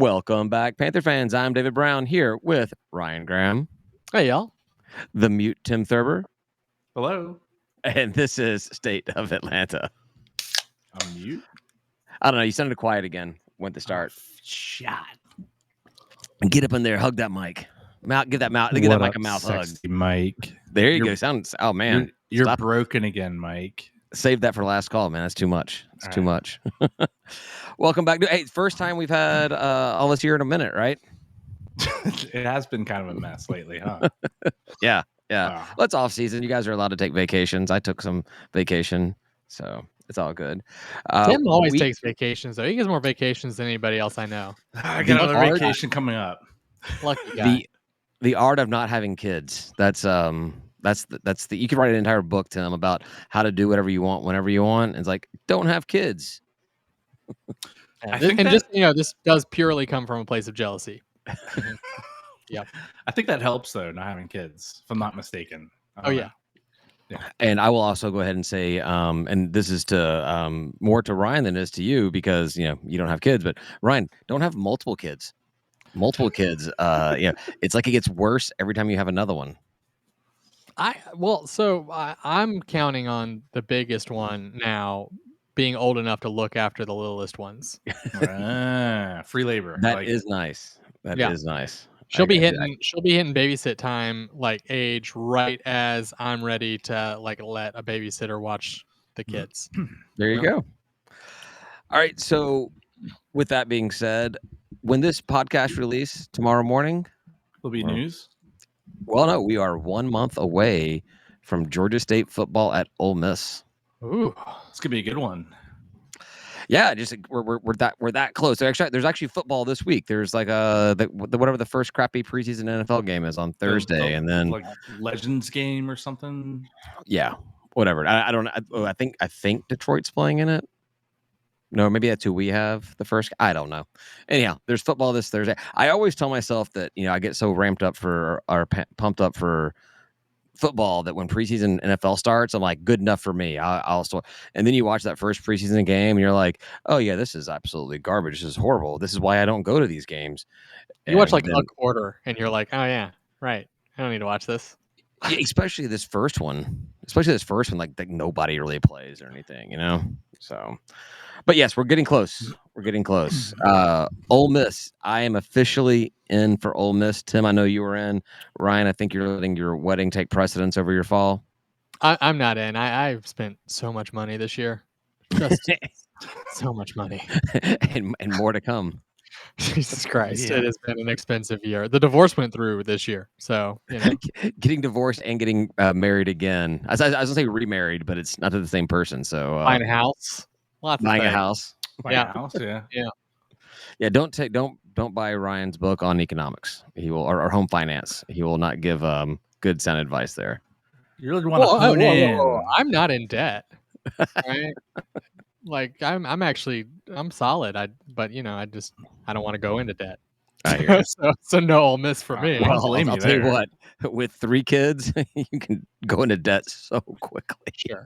Welcome back, Panther fans. I'm David Brown here with Ryan Graham, Hey, y'all. the mute Tim Thurber, Hello. and this is State of Atlanta. I'm mute. I don't know. You sounded quiet again. Went to start. Shot. Get up in there. Hug that mic. Give that mic a mouth hug. Mike. There you go. Sounds. Oh man, You're broken again, Mike. Save that for last call, man. That's too much. It's too much. Welcome back. Hey, first time we've had all this year in a minute, right? It has been kind of a mess lately, huh? Yeah. Well, it's off season. You guys are allowed to take vacations. I took some vacation, so it's all good. Tim always takes vacations, though. He gets more vacations than anybody else I know. I got another vacation coming up. Lucky guy. The art of not having kids. That's the you could write an entire book, Tim, about how to do whatever you want whenever you want. It's like, don't have kids. This does purely come from a place of jealousy. Yeah. I think that helps though, not having kids, if I'm not mistaken. Yeah. And I will also go ahead and say, and this is to more to Ryan than it is to you, because you don't have kids, but Ryan, don't have multiple kids. It's like it gets worse every time you have another one. I'm counting on the biggest one now being old enough to look after the littlest ones. Free labor. That is nice. That is nice. She'll be hitting babysit time age right as I'm ready to let a babysitter watch the kids. There you go. All right. So with that being said, when this podcast release tomorrow morning, will be news. Well, no, we are 1 month away from Georgia State football at Ole Miss. Ooh, it's gonna be a good one. Yeah, just we're that close. There's actually football this week. There's whatever the first crappy preseason NFL game is on Thursday, and then Legends game or something. Yeah, whatever. I don't know. I think Detroit's playing in it. No, maybe that's who we have the first. I don't know. Anyhow, there's football this Thursday. I always tell myself that I get so ramped up pumped up for football that when preseason NFL starts, I'm like, good enough for me. I'll still. And then you watch that first preseason game, and you're like, oh yeah, this is absolutely garbage. This is horrible. This is why I don't go to these games. You watch a quarter, and you're like, oh yeah, right. I don't need to watch this. Yeah, especially this first one. Like nobody really plays or anything, So. But yes, we're getting close. Ole Miss. I am officially in for Ole Miss. Tim, I know you were in. Ryan, I think you're letting your wedding take precedence over your fall. I'm not in. I've spent so much money this year. Just so much money. and more to come. Jesus Christ. Yeah. It has been an expensive year. The divorce went through this year. So, getting divorced and getting married again. I was going to say remarried, but it's not to the same person. So buying a house. Buying a house. Yeah. Don't buy Ryan's book on economics. He will or home finance. He will not give good sound advice there. You really want to hone in. I'm not in debt. Right? I'm solid. I don't want to go into debt. So no Ole Miss for me. Well, I'll tell you what. With 3 kids, you can go into debt so quickly. Sure.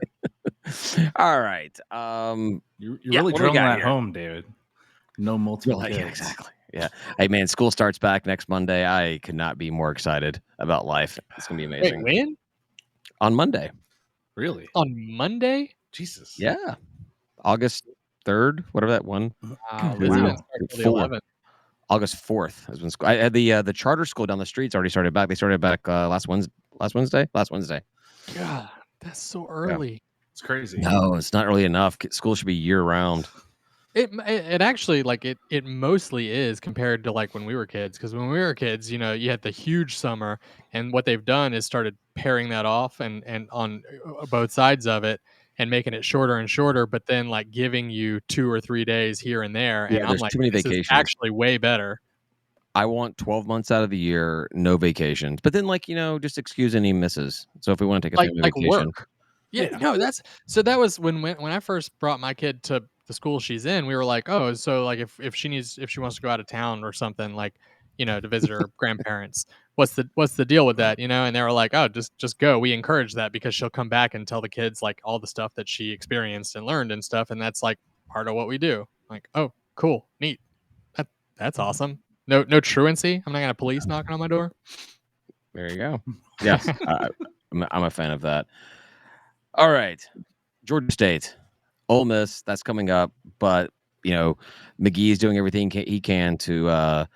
All right. You're really drilling that home, David. No multiple kids. Yeah, exactly. Yeah. Hey, man, school starts back next Monday. I could not be more excited about life. It's going to be amazing. Wait, when? On Monday. Really? On Monday? Jesus. Yeah. August 3rd, whatever that one. Wow. August 4th has been school. I had the charter school down the street's already started back. They started back last Wednesday. God, that's so early. Yeah. It's crazy. No, it's not early enough. School should be year round. It actually it mostly is compared to when we were kids, because when we were kids, you had the huge summer, and what they've done is started pairing that off and on both sides of it and making it shorter and shorter, but then giving you 2 or 3 days here and there. Yeah, and I'm like, too many this vacations. is actually way better. I want 12 months out of the year, no vacations, but then just excuse any misses. So if we want to take a family vacation, work. Yeah, no, that was when I first brought my kid to the school she's in. We were like, oh, so if she wants to go out of town or something, to visit her grandparents, what's the deal with that, And they were like, oh, just go. We encourage that because she'll come back and tell the kids all the stuff that she experienced and learned and stuff, and that's part of what we do. Oh, cool, neat. That's awesome. No truancy. I'm not gonna police knocking on my door. There you go. Yes, I'm a fan of that. All right, Georgia State, Ole Miss. That's coming up, but McGee is doing everything he can to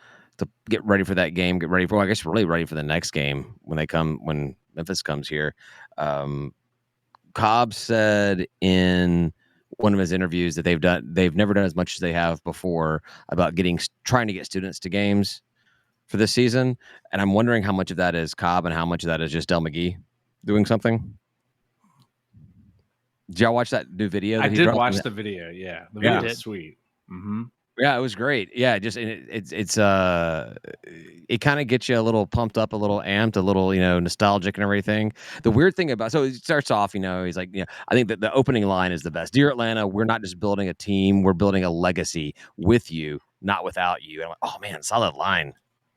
get ready for that game. Get ready for, I guess, really ready for the next game when Memphis comes here. Cobb said in one of his interviews that they've never done as much as they have before about trying to get students to games for this season, and I'm wondering how much of that is Cobb and how much of that is just Dell McGee doing something. Did y'all watch that new video? I did watch the video. Yeah, the video is sweet. Mm-hmm. Yeah, it was great. Yeah, just it kind of gets you a little pumped up, a little amped, a little nostalgic and everything. The weird thing about it starts off, he's like, I think that the opening line is the best. Dear Atlanta, we're not just building a team, we're building a legacy with you, not without you. And I'm like, oh man, solid line,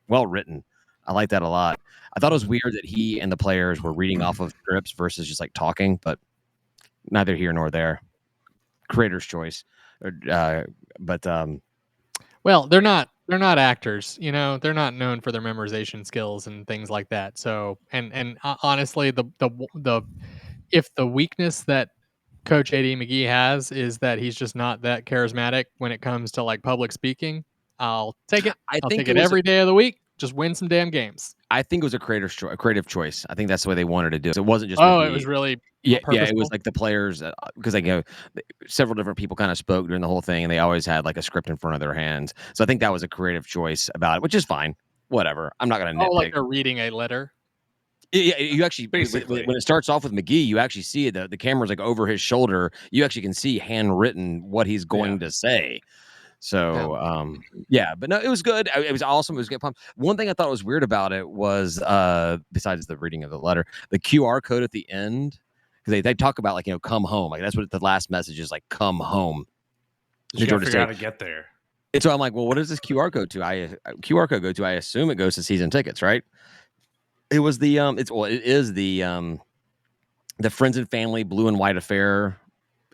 well written. I like that a lot. I thought it was weird that he and the players were reading off of scripts versus just like talking, but neither here nor there. Creator's choice, Well, they're not actors, they're not known for their memorization skills and things like that. So, and honestly, the if the weakness that Coach AD McGee has is that he's just not that charismatic when it comes to like public speaking, I'll take it. I'll take it every day of the week. Just win some damn games. I think it was a creative choice. I think that's the way they wanted to do it. It wasn't just McGee. It was really it was like the players, because several different people kind of spoke during the whole thing, and they always had like a script in front of their hands. So I think that was a creative choice about it, which is fine. Whatever. I'm not going to nitpick. Like they're reading a letter. Yeah, you actually basically when it starts off with McGee, you actually see it. The camera's like over his shoulder. You actually can see handwritten what he's going to say. So, but no, it was good. It was awesome. It was good. One thing I thought was weird about it was, besides the reading of the letter, the QR code at the end, because they talk about like, come home. Like that's what the last message is, like, come home. You got to figure out how to get there. And so I'm like, well, what does this QR code to? QR code go to? I assume it goes to season tickets, right? It was the it is the Friends and Family Blue and White Affair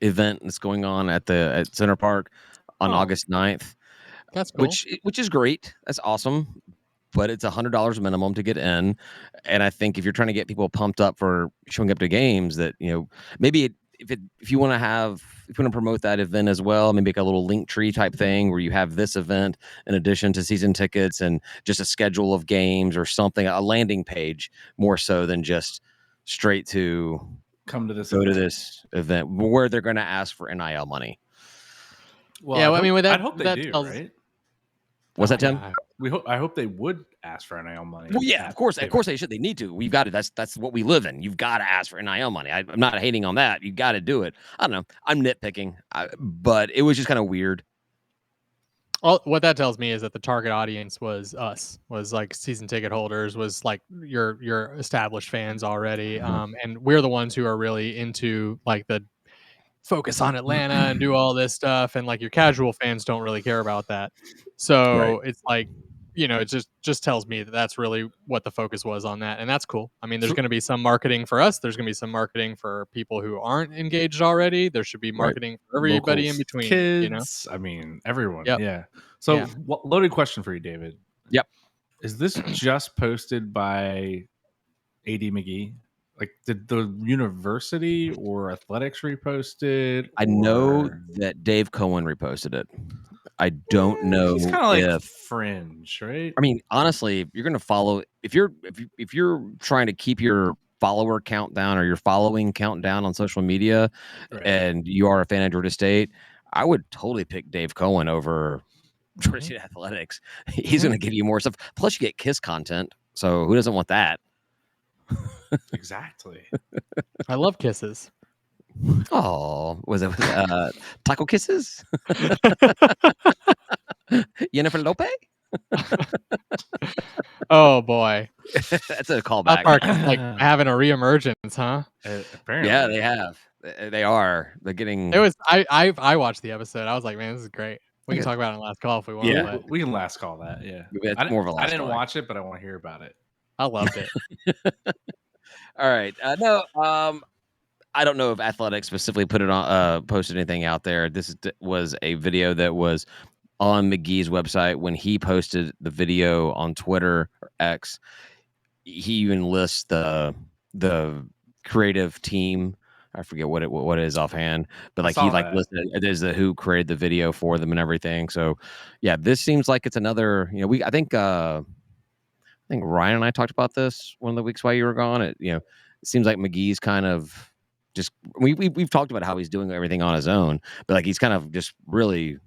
event that's going on at Center Park on August 9th. That's cool. Which is great. That's awesome. But it's $100 minimum to get in. And I think if you're trying to get people pumped up for showing up to games, that, maybe if you want to promote that event as well, maybe make a little link tree type thing where you have this event in addition to season tickets and just a schedule of games or something, a landing page more so than just straight to go to this event where they're going to ask for NIL money. Well, yeah, I hope they do, right? What's that, Tim? I hope they would ask for NIL money. Well, yeah, of course they should. They need to. We've got to. That's what we live in. You've got to ask for NIL money. I'm not hating on that. You got to do it. I don't know. I'm nitpicking, but it was just kind of weird. Well, what that tells me is that the target audience was us, was like season ticket holders, was like your established fans already, and we're the ones who are really into like the focus on Atlanta and do all this stuff, and like your casual fans don't really care about that. So It's like, it just tells me that that's really what the focus was on that, and that's cool. I mean, there's going to be some marketing for us. There's going to be some marketing for people who aren't engaged already. There should be marketing for everybody in between. Kids, I mean, everyone. Yep. Yeah. So, loaded question for you, David. Yep. Is this just posted by AD McGee? Like, did the university or athletics repost it? I know that Dave Cohen reposted it. I don't know. He's kind of like fringe, right? I mean, honestly, you're going to follow if you're trying to keep your follower count down or your following count down on social media, and you are a fan of Georgia State, I would totally pick Dave Cohen over Georgia State athletics. He's going to give you more stuff. Plus, you get KISS content. So who doesn't want that? Exactly. I love kisses. Oh, was it taco kisses? Jennifer Lopez? Oh boy, that's a callback. Like having a reemergence, huh? Apparently, yeah, they have. They are. They're getting. It was. I watched the episode. I was like, man, this is great. We can talk about it in last call if we want. Yeah, we can last call that. Yeah, it's more of a last I didn't watch it, but I want to hear about it. I loved it. All right. No. I don't know if Athletics specifically put it on, posted anything out there. This was a video that was on McGee's website when he posted the video on Twitter or X. He even lists the creative team. I forget what it is offhand, but I like he saw like that. listed it as the who created the video for them and everything. So yeah, this seems like it's another. I think Ryan and I talked about this one of the weeks while you were gone. It seems like McGee's kind of just we've talked about how he's doing everything on his own, but like he's kind of just really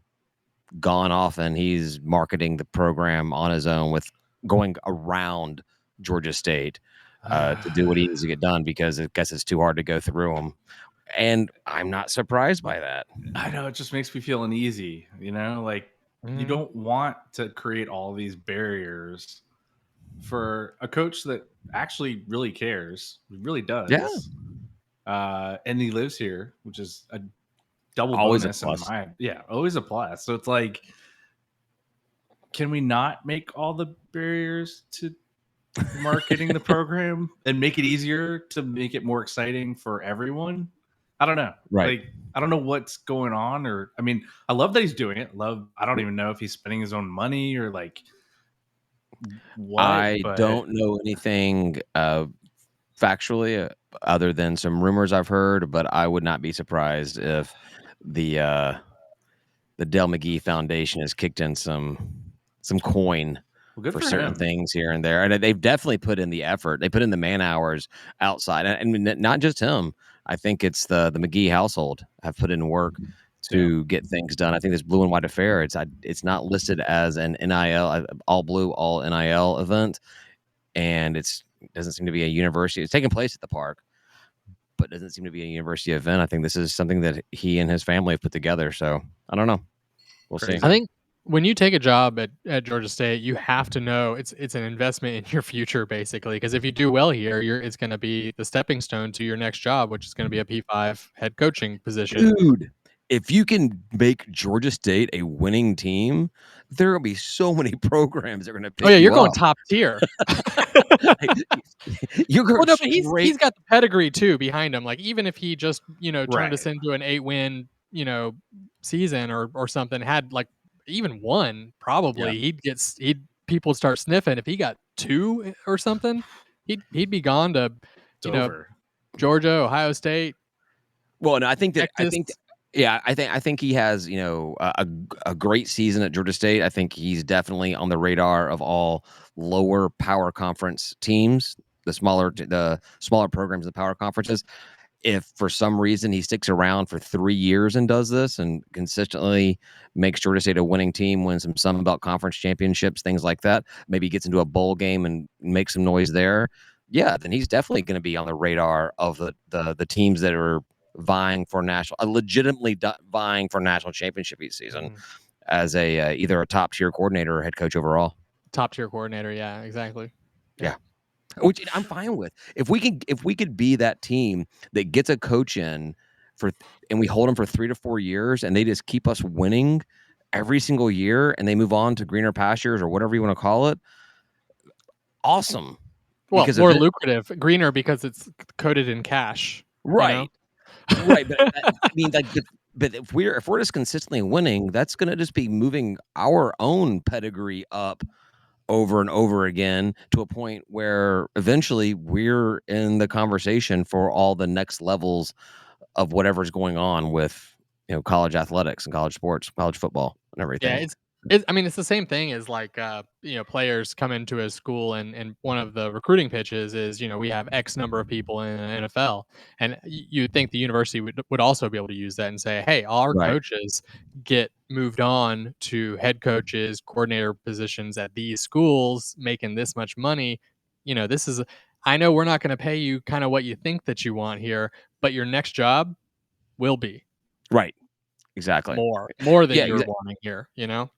gone off and he's marketing the program on his own with going around Georgia State to do what he needs to get done because I guess it's too hard to go through them. And I'm not surprised by that. I know, it just makes me feel uneasy, like you Mhm. don't want to create all these barriers for a coach that actually really cares. He really Yeah, does. And he lives here, which is a double always a bonus in plus. my always a plus. So it's like, can we not make all the barriers to marketing the program and make it easier to make it more exciting for everyone? I don't know. Right. Like, I don't know what's going on, or I mean, I love that he's doing it. I don't even know if he's spending his own money or like what, I but don't know anything factually other than some rumors I've heard, but I would not be surprised if the Dell McGee Foundation has kicked in some coin well, good for for certain him. things here and there, and they've definitely put in the effort. They put in the man hours outside, and not just him. I think it's the McGee household have put in work Yeah. to get things done. I think this blue and white affair. It's not listed as an NIL, all blue, all NIL event, and it doesn't seem to be a university. It's taking place at the park, but doesn't seem to be a university event. I think this is something that he and his family have put together. So I don't know. We'll see. I Crazy. think when you take a job at Georgia State, you have to know it's an investment in your future, basically. Because if you do well here, it's going to be the stepping stone to your next job, which is going to be a P5 head coaching position. Dude, if you can make Georgia State a winning team, there are gonna be so many programs that are gonna Oh pick yeah, you're you going up. top tier. You're Well, going no, but straight. he's got the pedigree too behind him. Like even if he just turned us Right. into an 8-win season or something, had like even one, Yeah. probably he'd people would start sniffing. If he got two or something, he'd be gone to It's you know over. Georgia, Ohio State, Well, no, Texas. yeah, I think he has, a great season at Georgia State. I think he's definitely on the radar of all lower power conference teams, the smaller programs in the power conferences. If for some reason he sticks around for 3 years and does this and consistently makes Georgia State a winning team, wins some Sun Belt Conference championships, things like that, maybe gets into a bowl game and makes some noise there, yeah, then he's definitely going to be on the radar of the teams that are legitimately vying for national championship each season Mhm. as a either a top tier coordinator or head coach overall. Top tier coordinator. Yeah, exactly. Yeah. Yeah. Which I'm fine with. If we could be that team that gets a coach in and we hold them for 3 to 4 years and they just keep us winning every single year and they move on to greener pastures or whatever you want to call it, awesome. Well, Because more of it, lucrative, greener because it's coated in cash. You know. right. Right, but I mean, like, but if we're just consistently winning, that's gonna just be moving our own pedigree up over and over again to a point where eventually we're in the conversation for all the next levels of whatever's going on with college athletics and college sports, college football, and Yeah, everything. it's I mean, it's the same thing as like, players come into a school and one of the recruiting pitches is, we have X number of people in the NFL. And you'd think the university would also be able to use that and say, hey, all our Right, coaches get moved on to head coaches, coordinator positions at these schools, making this much money. This is, I know we're not going to pay you kind of what you think that you want here, but your next job will be right, exactly. more than Yeah, you're wanting here, you know?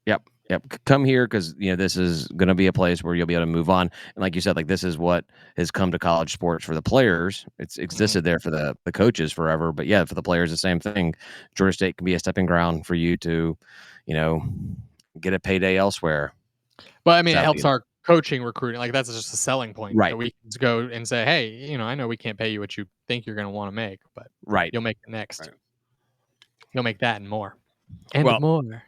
yep, yep. Come here because this is going to be a place where you'll be able to move on. And like you said, like this is what has come to college sports for the players. It's Mhm. existed there for the coaches forever, but yeah, for the players, the same thing. Georgia State can be a stepping ground for you to, you know, get a payday elsewhere. But I mean, it helps Sadly, our coaching recruiting. Like that's just a selling point that right, we can just go and say, "Hey, I know we can't pay you what you think you're going to want to make, but right, you'll make the next. right. You'll make that and more, and Well, more."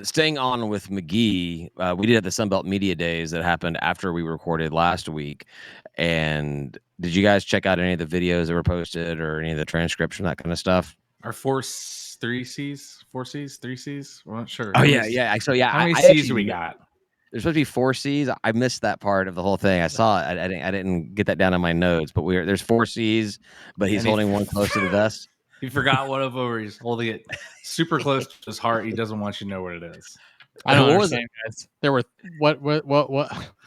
Staying on with McGee, we did have the Sunbelt Media Days that happened after we recorded last week. And did you guys check out any of the videos that were posted or any of the transcription, that kind of stuff? Our three C's? I'm not sure. Oh, yeah. So, yeah, How many I C's actually, do we got? there's supposed to be 4 C's. I missed that part of the whole thing. I saw it. I didn't get that down in my notes, but there's 4 C's, but he's And he- holding one close to the vest. He forgot one of them, or he's holding it super close to his heart. He doesn't want you to know what it is. I don't What was understand, guys. There were what?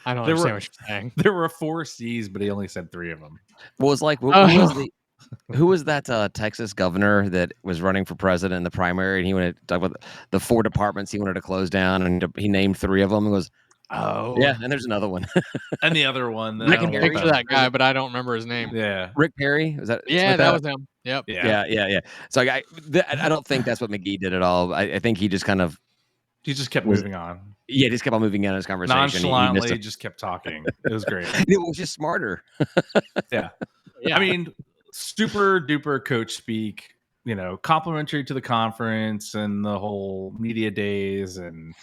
I don't understand what you're saying. There were 4 C's, but he only said 3 of them. What was like? Who was that Texas governor that was running for president in the primary, and he wanted to talk about the 4 departments he wanted to close down, and he named 3 of them and goes, Oh, yeah, and there's another one. And the other one, Rick I don't and know Perry? what picture that guy, but I don't remember his name. Yeah, Rick Perry, was that? Yeah, like that was him. Yep. Yeah. So I don't think that's what McGee did at all. I think he just kind of he just kept moving on. Yeah, just kept on moving in his conversation. Nonchalantly, just kept talking. It was great. It was just smarter. Yeah. Yeah. I mean, super duper coach speak, complimentary to the conference and the whole media days and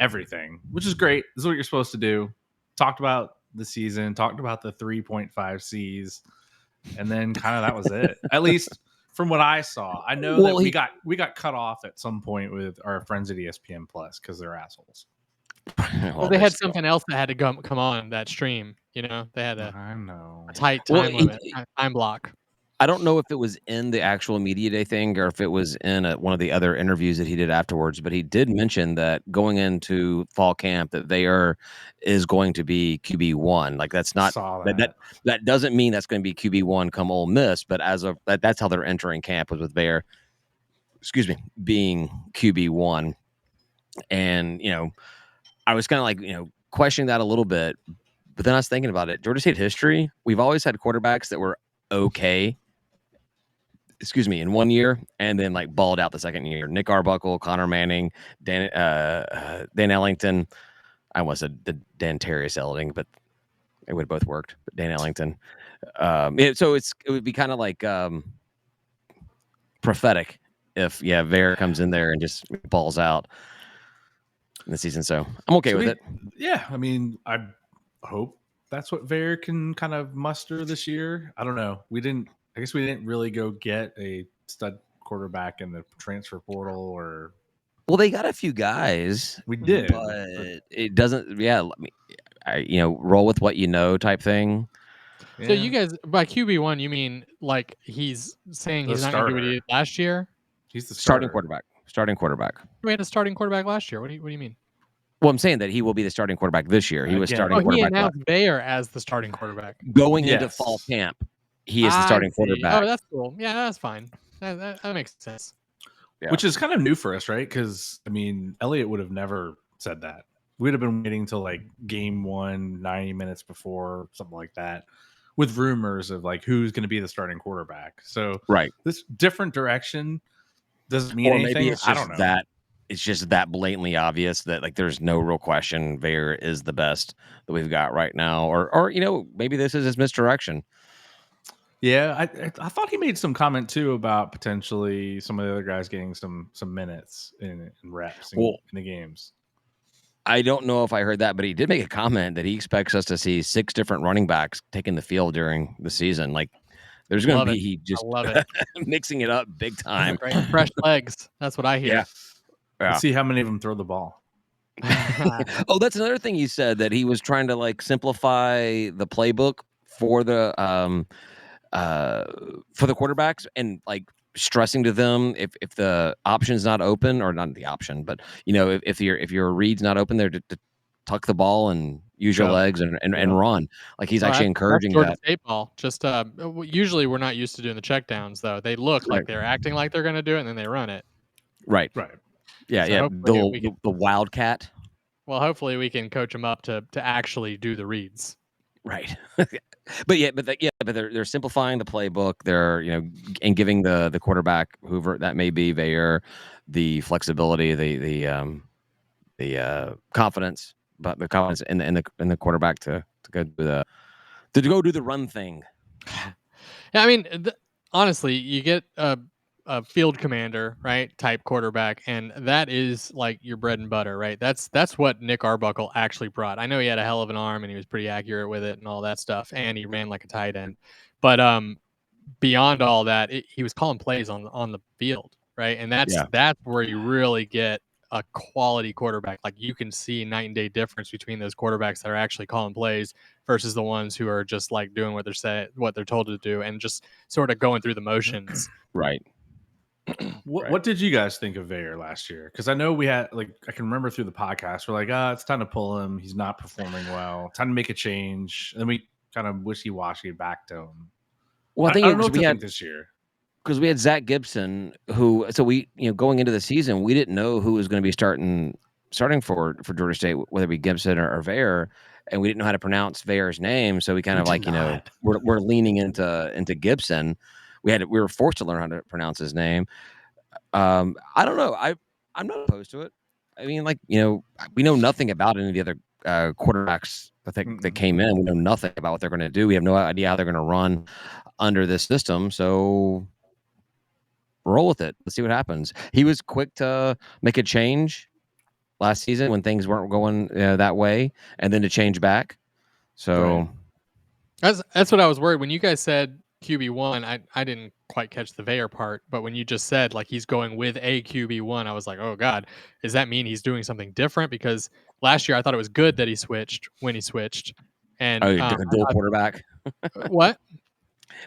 everything, which is great. This is what you're supposed to do. Talked about the season, talked about the 3.5 C's, and then kind of that was it. At least from what I saw. I know that we got cut off at some point with our friends at ESPN Plus because they're assholes. Well, they had something else that had to come on that stream. They had a tight time limit, time block. I don't know if it was in the actual media day thing or if it was in one of the other interviews that he did afterwards, but he did mention that going into fall camp that is going to be QB1. Like that's not that doesn't mean that's going to be QB1 come Ole Miss, but that's how they're entering camp was with Bear, being QB1. And I was kind of like questioning that a little bit, but then I was thinking about it. Georgia State history, we've always had quarterbacks that were okay. In 1 year, and then like balled out the second year. Nick Arbuckle, Connor Manning, Dan Ellington. I almost said Dan Terrius Elding, but it would have both worked. But Dan Ellington. So it would be kind of like prophetic if Vera comes in there and just balls out in the season. So I'm okay with it. Yeah, I mean, I hope that's what Vera can kind of muster this year. I don't know. I guess we didn't really go get a stud quarterback in the transfer portal or. Well, they got a few guys. We did, but it doesn't. Yeah, roll with what you know, type thing. Yeah. So you guys, by QB1, you mean like he's saying he's not going to do what he did last year? He's the starting quarterback. We had a starting quarterback last year. What do you mean? Well, I'm saying that he will be the starting quarterback this year. He was starting quarterback. He announced Bayer as the starting quarterback going into fall camp. He is the starting quarterback. Oh, that's cool. Yeah, that's fine. That makes sense. Yeah. Which is kind of new for us, right? Because, I mean, Elliott would have never said that. We'd have been waiting till like game 1, 90 minutes before, something like that, with rumors of like who's going to be the starting quarterback. So this different direction doesn't mean anything. Maybe it's I don't know. That it's just that blatantly obvious that like there's no real question Vera is the best that we've got right now. Or maybe this is his misdirection. Yeah, I thought he made some comment too about potentially some of the other guys getting some minutes in reps in the games. I don't know if I heard that, but he did make a comment that he expects us to see 6 different running backs taking the field during the season. Like there's going to be just mixing it up big time. Fresh legs. That's what I hear. Yeah. Let's see how many of them throw the ball. Oh, that's another thing he said, that he was trying to like simplify the playbook for the quarterbacks and like stressing to them if the option's not open, or not the option, but if your read's not open there to tuck the ball and use your legs and run. Like he's actually encouraging Georgia State ball. Just usually we're not used to doing the checkdowns though. They look like they're acting like they're going to do it and then they run it. Right. Yeah, so the Wildcat. Well, hopefully we can coach them up to actually do the reads. Right. But they're simplifying the playbook. They're and giving the quarterback, whoever that may be, the flexibility, the confidence, but the confidence in the quarterback to go do the run thing. Yeah, I mean, honestly, you get a a field commander, right, type quarterback, and that is like your bread and butter, right? That's what Nick Arbuckle actually brought. I know he had a hell of an arm and he was pretty accurate with it and all that stuff, and he ran like a tight end. But beyond all that, he was calling plays on the field, right? And Yeah. that's where you really get a quality quarterback. Like you can see night and day difference between those quarterbacks that are actually calling plays versus the ones who are just like doing what they're told to do and just sort of going through the motions. Right. What did you guys think of Vayer last year? Because I know we had I can remember through the podcast we're like, it's time to pull him. He's not performing well. Time to make a change. And then we kind of wishy washy back to him. Well, I think I it don't know was what to we had think this year. because we had Zach Gibson, who going into the season, we didn't know who was going to be starting for Georgia State, whether it be Gibson or Vayer, and we didn't know how to pronounce Vayer's name, so we kind We of did not. we're leaning into Gibson. We were forced to learn how to pronounce his name. I don't know. I'm not opposed to it. I mean, we know nothing about any of the other quarterbacks that came in. We know nothing about what they're going to do. We have no idea how they're going to run under this system. So roll with it. Let's see what happens. He was quick to make a change last season when things weren't going that way, and then to change back. So That's what I was worried when you guys said QB1. I didn't quite catch the Vayer part, but when you just said like he's going with a QB1, I was like, oh god, does that mean he's doing something different? Because last year I thought it was good that he switched when he switched, and like a dual quarterback, what?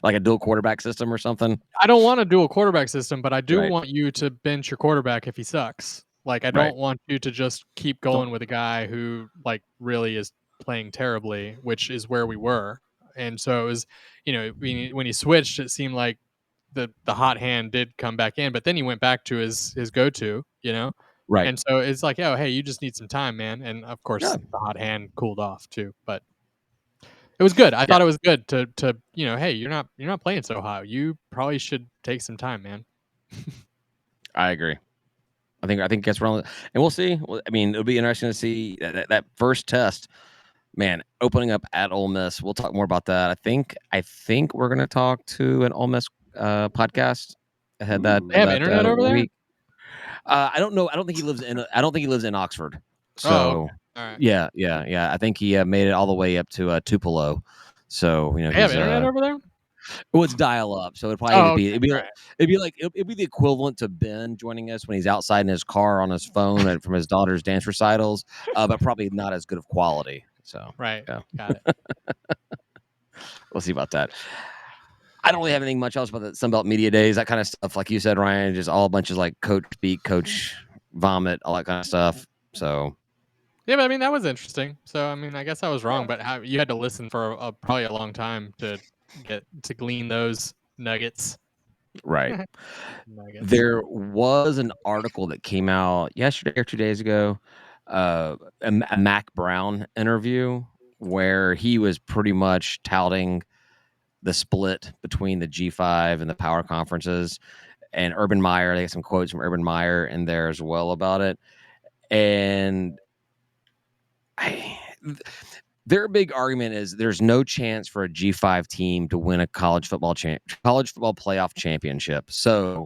like a dual quarterback system or something. I don't want a dual quarterback system, but I do Right. want you to bench your quarterback if he sucks. Like I Right. don't want you to just keep going with a guy who like really is playing terribly, which is where we were. And so it was, when he switched, it seemed like the hot hand did come back in, but then he went back to his go to, Right. and so it's like, oh hey, you just need some time, man. And of course, Yeah. the hot hand cooled off too, but it was good. I thought it was good to hey, you're not playing so hot. You probably should take some time, man. I agree. I think that's wrong, and we'll see. I mean, it'll be interesting to see that first test. Man, opening up at Ole Miss. We'll talk more about that. I think we're gonna talk to an Ole Miss podcast ahead They have internet over there? week. I don't know. I don't think he lives in Oxford. Oh, okay. So All right. yeah. I think he made it all the way up to Tupelo. So They have internet over there? well, it's dial up. So Oh, okay. Right. it'd be the equivalent to Ben joining us when he's outside in his car on his phone and from his daughter's dance recitals, but probably not as good of quality. So Right. yeah, Got it. we'll see about that. I don't really have anything much else about the Sunbelt Media Days, that kind of stuff. Like you said, Ryan, just all a bunch of like coach speak, coach vomit, all that kind of stuff. So Yeah, but I mean that was interesting. So I mean, I guess I was wrong, but you had to listen for probably a long time to glean those nuggets. right. Nuggets. There was an article that came out yesterday or 2 days ago, a Mac Brown interview where he was pretty much touting the split between the G5 and the power conferences. And Urban Meyer, they got some quotes from Urban Meyer in there as well about it. And their big argument is there's no chance for a G5 team to win a college football playoff championship. So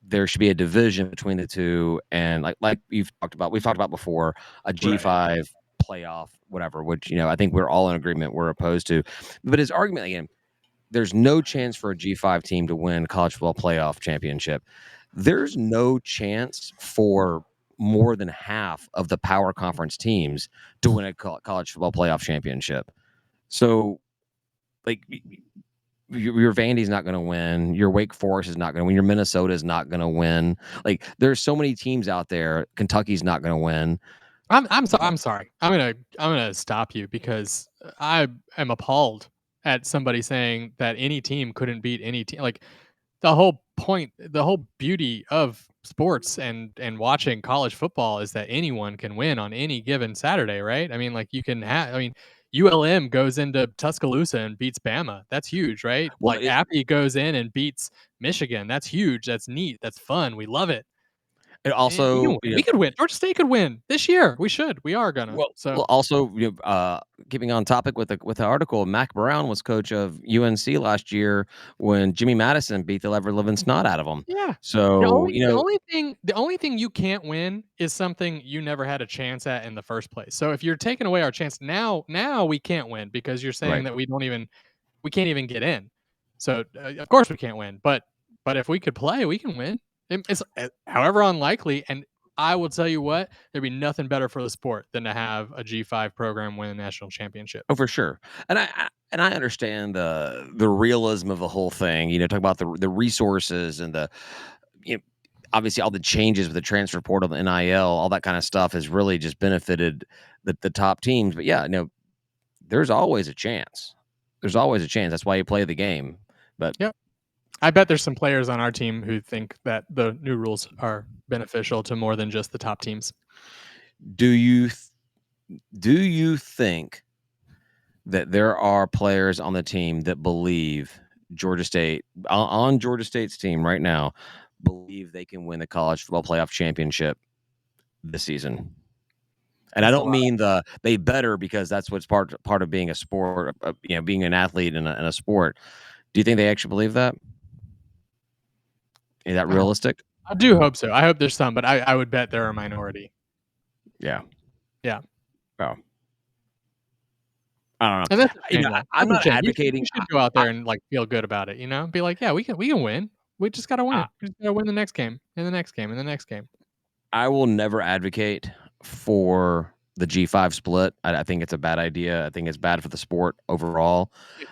there should be a division between the two, and like we've talked about before, a G5 playoff, whatever, which I think we're all in agreement we're opposed to. But his argument again, there's no chance for a G5 team to win college football playoff championship. There's no chance for more than half of the power conference teams to win a college football playoff championship. So, like, your Vandy's not going to win. Your Wake Forest is not going to win. Your Minnesota is not going to win. Like, there's so many teams out there. Kentucky's not going to win. I'm sorry. I'm gonna stop you because I am appalled at somebody saying that any team couldn't beat any team. Like the whole point, the whole beauty of sports and watching college football is that anyone can win on any given Saturday, right? I mean, like you can have. I mean, ULM goes into Tuscaloosa and beats Bama. That's huge, right? Well, Like Appy goes in and beats Michigan. That's huge. That's neat. That's fun. We love it. It also, We could win. Georgia State could win this year. We should. We are gonna. well, also, keeping on topic with the article, Mac Brown was coach of UNC last year when Jimmy Madison beat the ever living snot out of them. Yeah. So The only thing you can't win is something you never had a chance at in the first place. So if you're taking away our chance now we can't win because you're saying right. that we can't even get in. So of course we can't win, but if we could play, we can win. It's however unlikely, and I will tell you what, there'd be nothing better for the sport than to have a G5 program win a national championship. Oh, for sure. And I understand the realism of the whole thing. Talk about the resources and the you know, obviously all the changes with the transfer portal, the NIL, all that kind of stuff has really just benefited the top teams. But yeah, there's always a chance. There's always a chance. That's why you play the game. But Yep. I bet there's some players on our team who think that the new rules are beneficial to more than just the top teams. do you do you think that there are players on the team that believe Georgia State on Georgia State's team right now believe they can win the college football playoff championship this season? And I That's a don't lot. mean they better because that's what's part of being a sport, being an athlete in a sport. Do you think they actually believe that? Is that realistic? I do hope so. I hope there's some, but I would bet they're a minority. Yeah. Yeah. Oh. I don't know. And that's a shame, though. I'm That's not a shame. advocating. You should go out there and, like, feel good about it, Be like, "Yeah, we can win. We just gotta I, win. We just gotta win the next game, and the next game, and the next game." I will never advocate for the G5 split. I think it's a bad idea. I think it's bad for the sport overall. Yeah.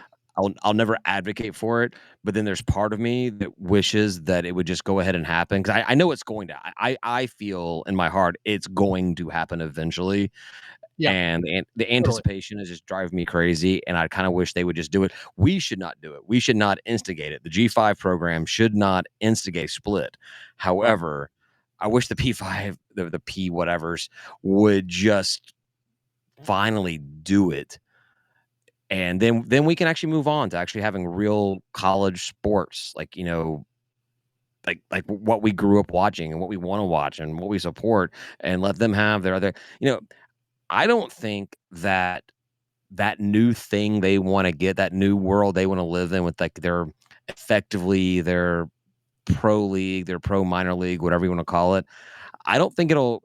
I'll never advocate for it, but then there's part of me that wishes that it would just go ahead and happen because I know it's going to. I feel in my heart it's going to happen eventually, Yeah, and the totally. anticipation is just driving me crazy. And I kind of wish they would just do it. We should not do it. We should not instigate it. The G5 program should not instigate split. Right. However, I wish the P5, the P whatevers would just finally do it. And then we can actually move on to actually having real college sports, like what we grew up watching and what we want to watch and what we support, and let them have their other. I don't think that new thing they want to get, that new world they want to live in with like their pro league, their pro minor league, whatever you want to call it. I don't think it'll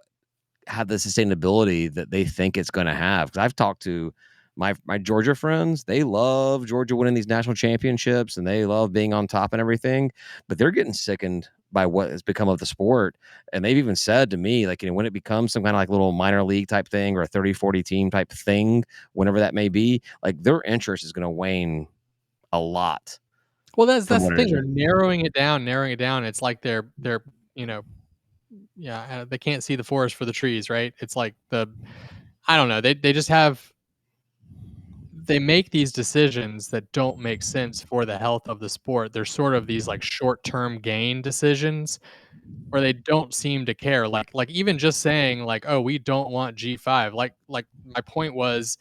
have the sustainability that they think it's going to have. Because I've talked to my Georgia friends; they love Georgia winning these national championships, and they love being on top and everything. But they're getting sickened by what has become of the sport, and they've even said to me, like, when it becomes some kind of like little minor league type thing or a 30-40 team type thing, whenever that may be, like their interest is going to wane a lot Well, that's from the what it thing. is. They're narrowing it down. It's like they're, you know, yeah, they can't see the forest for the trees, right? It's like I don't know. They just they make these decisions that don't make sense for the health of the sport. They're sort of these like short-term gain decisions where they don't seem to care. Like even just saying like, "Oh, we don't want G5." Like my point was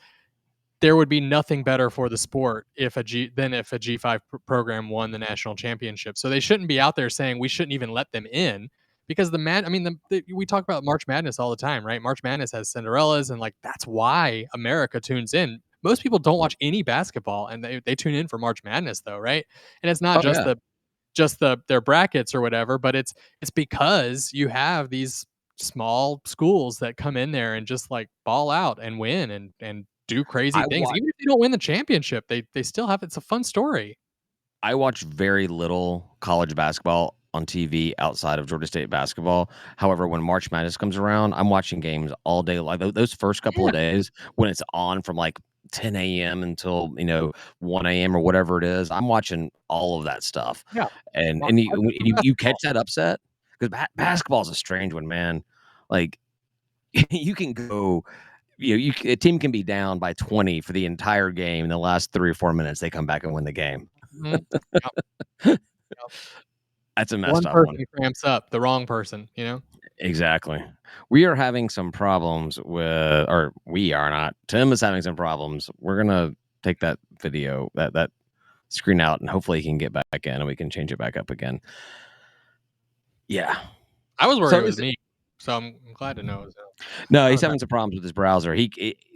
there would be nothing better for the sport if a G5 program won the national championship. So they shouldn't be out there saying we shouldn't even let them in because we talk about March Madness all the time, right? March Madness has Cinderellas and like that's why America tunes in. Most people don't watch any basketball and they tune in for March Madness though, right? And it's not Oh yeah, just their brackets or whatever, but it's because you have these small schools that come in there and just like ball out and win and do crazy I things. watch. Even if they don't win the championship, they still have it's a fun story. I watch very little college basketball on TV outside of Georgia State basketball. However, when March Madness comes around, I'm watching games all day. Like those first couple Yeah, of days when it's on from like 10 a.m. until 1 a.m. or whatever it is, I'm watching all of that stuff. yeah. And March for you catch basketball. that upset because basketball is a strange one, man. Like you can go. A team can be down by 20 for the entire game. In the last 3 or 4 minutes, they come back and win the game. Mhm. Yep, yep. That's a messed One up one. person cramps up, the wrong person. Exactly. We are having some problems or we are not. Tim is having some problems. We're gonna take that video, that screen out, and hopefully he can get back in and we can change it back up again. Yeah. I was worried So it was is it? me. So I'm glad to know it was him. No, Oh, he's having some problems with his browser.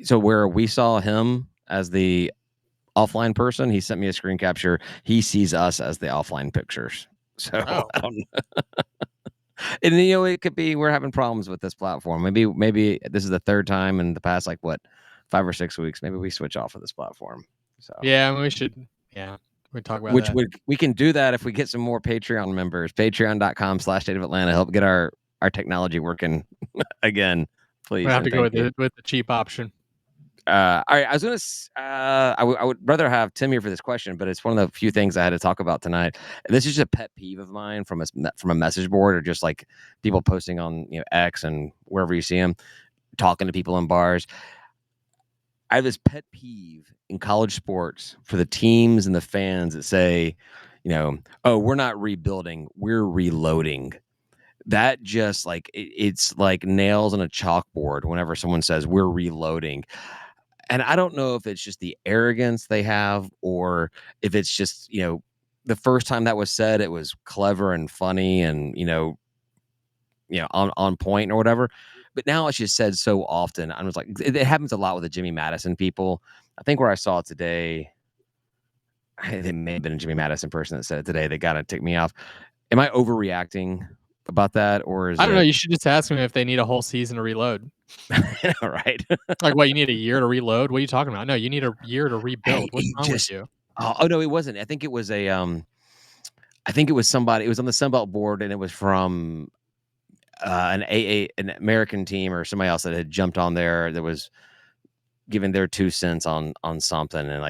So where we saw him as the offline person, he sent me a screen capture. He sees us as the offline pictures. So Oh. I don't know. And it could be we're having problems with this platform. Maybe this is the third time in the past 5 or 6 weeks. Maybe we switch off of this platform. So Yeah, we should. Yeah, we talk about which that. we can do that if we get some more Patreon members. Patreon.com/State of Atlanta. Help get our technology working again, please. We have And to go thank you. with the cheap option. All right, I was gonna. I would rather have Tim here for this question, but it's one of the few things I had to talk about tonight. And this is just a pet peeve of mine from a message board, or just like people posting on X and wherever you see them, talking to people in bars. I have this pet peeve in college sports for the teams and the fans that say, oh, we're not rebuilding, we're reloading. That just it's like nails on a chalkboard whenever someone says we're reloading. And I don't know if it's just the arrogance they have, or if it's just, the first time that was said, it was clever and funny and, on point or whatever. But now it's just said so often. I was like, it happens a lot with the Jimmy Madison people. I think where I saw it today, it may have been a Jimmy Madison person that said it today. They got to tick me off. Am I overreacting about that? Or is I don't know. it You should just ask them if they need a whole season to reload. right? Like, what, you need a year to reload? What are you talking about? No, you need a year to Hey, rebuild. What's it wrong with just, you? oh no, it wasn't. I think it was I think it was somebody. It was on the Sunbelt board, and it was from an American team or somebody else that had jumped on there that was giving their 2 cents on something, and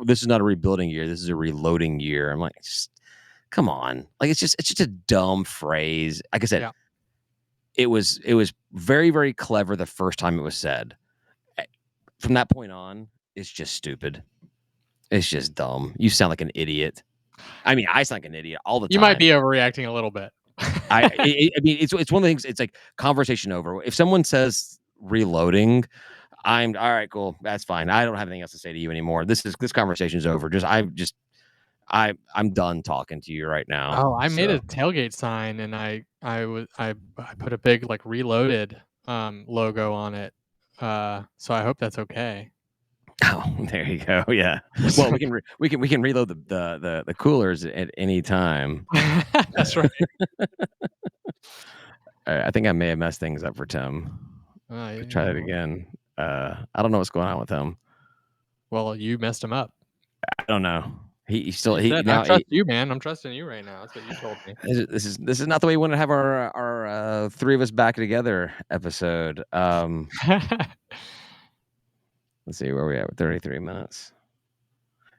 this is not a rebuilding year. This is a reloading year. I'm like, just, come on, like it's just a dumb phrase. Like I said, Yeah. it was very, very clever the first time it was said. From that point on, it's just stupid. It's just dumb. You sound like an idiot. I mean, I sound like an idiot all the You might time. be overreacting a little bit. I mean, it's one of the things. It's like conversation over. If someone says reloading, I'm all right. Cool, that's fine. I don't have anything else to say to you anymore. This conversation's over. I'm done talking to you right now. Oh, I made a So, tailgate sign, and I put a big reloaded logo on it. So I hope that's okay. oh, there you go. Yeah. Well, we can reload the coolers at any time. That's right. I think I may have messed things up for Tim. Try that again. I don't know what's going on with him. Well, you messed him up. I don't know. He You still he said, "I now trust you, man. I'm trusting you right now." That's what you told me. this is not the way we want to have our three of us back together episode. Let's see where we at with 33 minutes.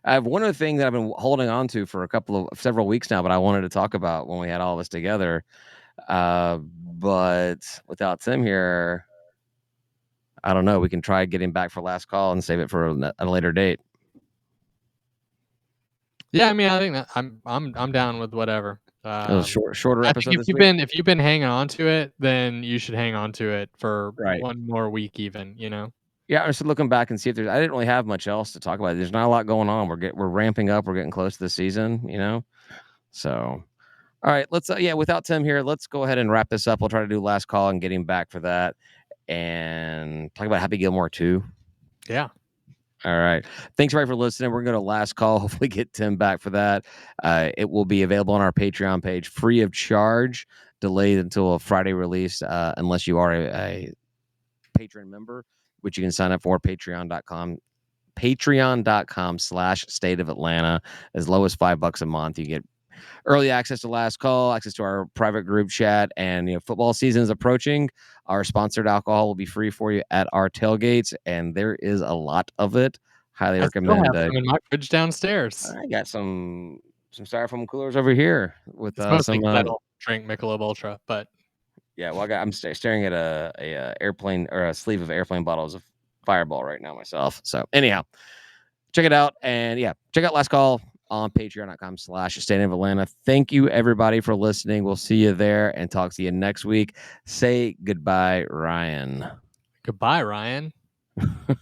I have one other thing that I've been holding on to for several weeks now, but I wanted to talk about when we had all of us together. But without Tim here, I don't know. We can try getting back for last call and save it for a later date. Yeah, I mean, I think that I'm down with whatever. It was shorter I episode think this week. if you've been hanging on to it, then you should hang on to it for Right. one more week even, Yeah, I was looking back and see if I didn't really have much else to talk about. There's not a lot going on. We're ramping up. We're getting close to the season, So, all right, let's without Tim here, let's go ahead and wrap this up. We'll try to do last call and get him back for that, and talk about Happy Gilmore too. Yeah. All right. Thanks, everybody, for listening. We're going to last call. Hopefully, get Tim back for that. It will be available on our Patreon page, free of charge, delayed until a Friday release, unless you are a patron member, which you can sign up for patreon.com/State of Atlanta. As low as $5 a month, you get early access to last call, access to our private group chat, and football season is approaching. Our sponsored alcohol will be free for you at our tailgates, and there is a lot of it. Highly I still recommend. have some in my fridge downstairs. I got some styrofoam coolers over here with It's mostly some. 'cause I don't drink Michelob Ultra, but Yeah, well, I'm staring at a airplane or a sleeve of airplane bottles of Fireball right now myself. So anyhow, check it out, and check out Last Call on patreon.com/State of Atlanta. Thank you, everybody, for listening. We'll see you there and talk to you next week. Say goodbye, Ryan. goodbye, Ryan.